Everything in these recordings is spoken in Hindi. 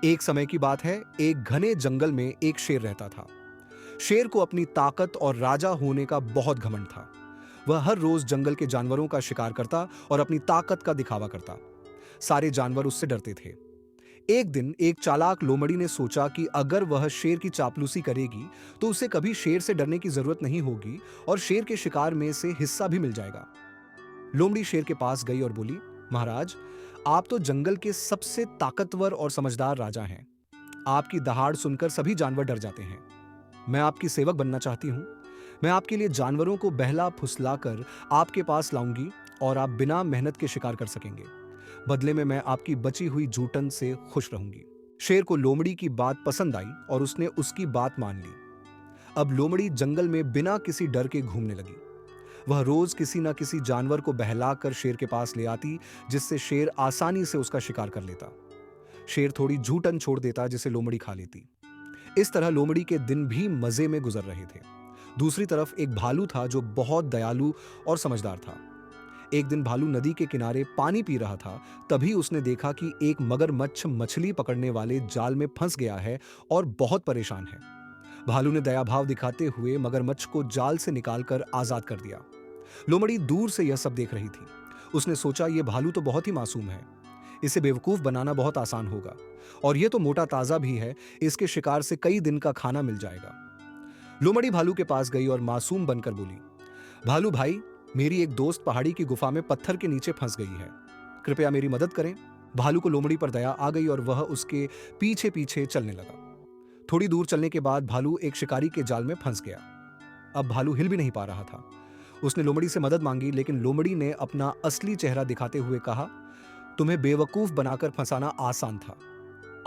एक समय की बात है, एक घने जंगल में एक शेर रहता था। शेर को अपनी ताकत और राजा होने का बहुत घमंड था। वह हर रोज जंगल के जानवरों का शिकार करता और अपनी ताकत का दिखावा करता। सारे जानवर उससे डरते थे। एक दिन एक चालाक लोमड़ी ने सोचा कि अगर वह शेर की चापलूसी करेगी तो उसे कभी शेर से डरने की जरूरत नहीं होगी और शेर के शिकार में से हिस्सा भी मिल जाएगा। लोमड़ी शेर के पास गई और बोली, महाराज, आप तो जंगल के सबसे ताकतवर और समझदार राजा हैं। आपकी दहाड़ सुनकर सभी जानवर डर जाते हैं। मैं आपकी सेवक बनना चाहती हूँ। मैं आपके लिए जानवरों को बहला फुसलाकर आपके पास लाऊंगी और आप बिना मेहनत के शिकार कर सकेंगे। बदले में मैं आपकी बची हुई जूठन से खुश रहूंगी। शेर को लोमड़ी की बात पसंद आई और उसने उसकी बात मान ली। अब लोमड़ी जंगल में बिना किसी डर के घूमने लगी। वह रोज किसी न किसी जानवर को बहलाकर शेर के पास ले आती, जिससे शेर आसानी से उसका शिकार कर लेता। शेर थोड़ी जूठन छोड़ देता जिसे लोमड़ी खा लेती। इस तरह लोमड़ी के दिन भी मजे में गुजर रहे थे। दूसरी तरफ एक भालू था जो बहुत दयालु और समझदार था। एक दिन भालू नदी के किनारे पानी पी रहा था। तभी उसने देखा कि एक मगरमच्छ मछली पकड़ने वाले जाल में फंस गया है और बहुत परेशान है। भालू ने दया भाव दिखाते हुए मगरमच्छ को जाल से निकालकर आजाद कर दिया। लोमड़ी दूर से यह सब देख रही थी। उसने सोचा, यह भालू तो बहुत ही मासूम है। इसे बेवकूफ बनाना बहुत आसान होगा और यह तो मोटा ताजा भी है। इसके शिकार से कई दिन का खाना मिल जाएगा। लोमड़ी भालू के पास गई और मासूम बनकर बोली, भालू भाई, मेरी एक दोस्त पहाड़ी की गुफा में पत्थर के नीचे फंस गई है। कृपया मेरी मदद करें। भालू को लोमड़ी पर दया आ गई और वह उसके पीछे पीछे चलने लगा। थोड़ी दूर चलने के बाद भालू एक शिकारी के जाल में फंस गया। अब भालू हिल भी नहीं पा रहा था। उसने लोमड़ी से मदद मांगी, लेकिन लोमड़ी ने अपना असली चेहरा दिखाते हुए कहा, तुम्हें बेवकूफ बनाकर फंसाना आसान था।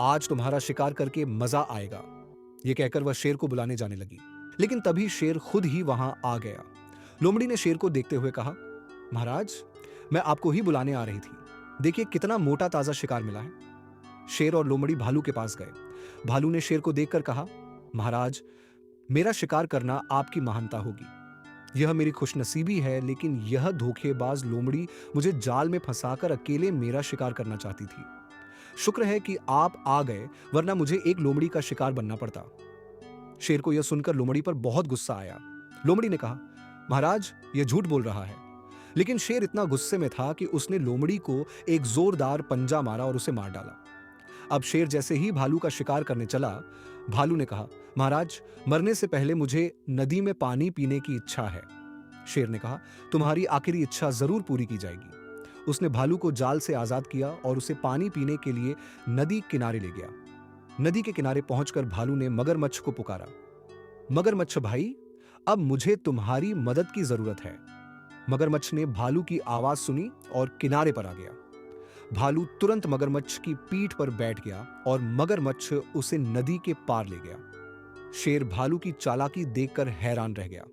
आज तुम्हारा शिकार करके मजा आएगा। यह कहकर वह शेर को बुलाने जाने लगी, लेकिन तभी शेर खुद ही वहां आ गया। लोमड़ी ने शेर को देखते हुए कहा, महाराज, मैं आपको ही बुलाने आ रही थी। देखिए कितना मोटा ताजा शिकार मिला है। शेर और लोमड़ी भालू के पास गए। भालू ने शेर को देखकर कहा, महाराज, मेरा शिकार करना आपकी महानता होगी। यह मेरी खुशनसीबी है, लेकिन यह धोखेबाज लोमड़ी मुझे जाल में फंसाकर अकेले मेरा शिकार करना चाहती थी। शुक्र है कि आप आ गए, वरना मुझे एक लोमड़ी का शिकार बनना पड़ता। शेर को यह सुनकर लोमड़ी पर बहुत गुस्सा आया। लोमड़ी ने कहा, महाराज, यह झूठ बोल रहा है। लेकिन शेर इतना गुस्से में था कि उसने लोमड़ी को एक जोरदार पंजा मारा और उसे मार डाला। अब शेर जैसे ही भालू का शिकार करने चला, भालू ने कहा, महाराज, मरने से पहले मुझे नदी में पानी पीने की इच्छा है। शेर ने कहा, तुम्हारी आखिरी इच्छा जरूर पूरी की जाएगी। उसने भालू को जाल से आजाद किया और उसे पानी पीने के लिए नदी किनारे ले गया। नदी के किनारे पहुंचकर भालू ने मगरमच्छ को पुकारा, मगरमच्छ भाई, अब मुझे तुम्हारी मदद की जरूरत है। मगरमच्छ ने भालू की आवाज सुनी और किनारे पर आ गया। भालू तुरंत मगरमच्छ की पीठ पर बैठ गया और मगरमच्छ उसे नदी के पार ले गया। शेर भालू की चालाकी देखकर हैरान रह गया।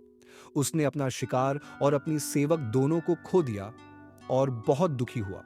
उसने अपना शिकार और अपनी सेवक दोनों को खो दिया और बहुत दुखी हुआ।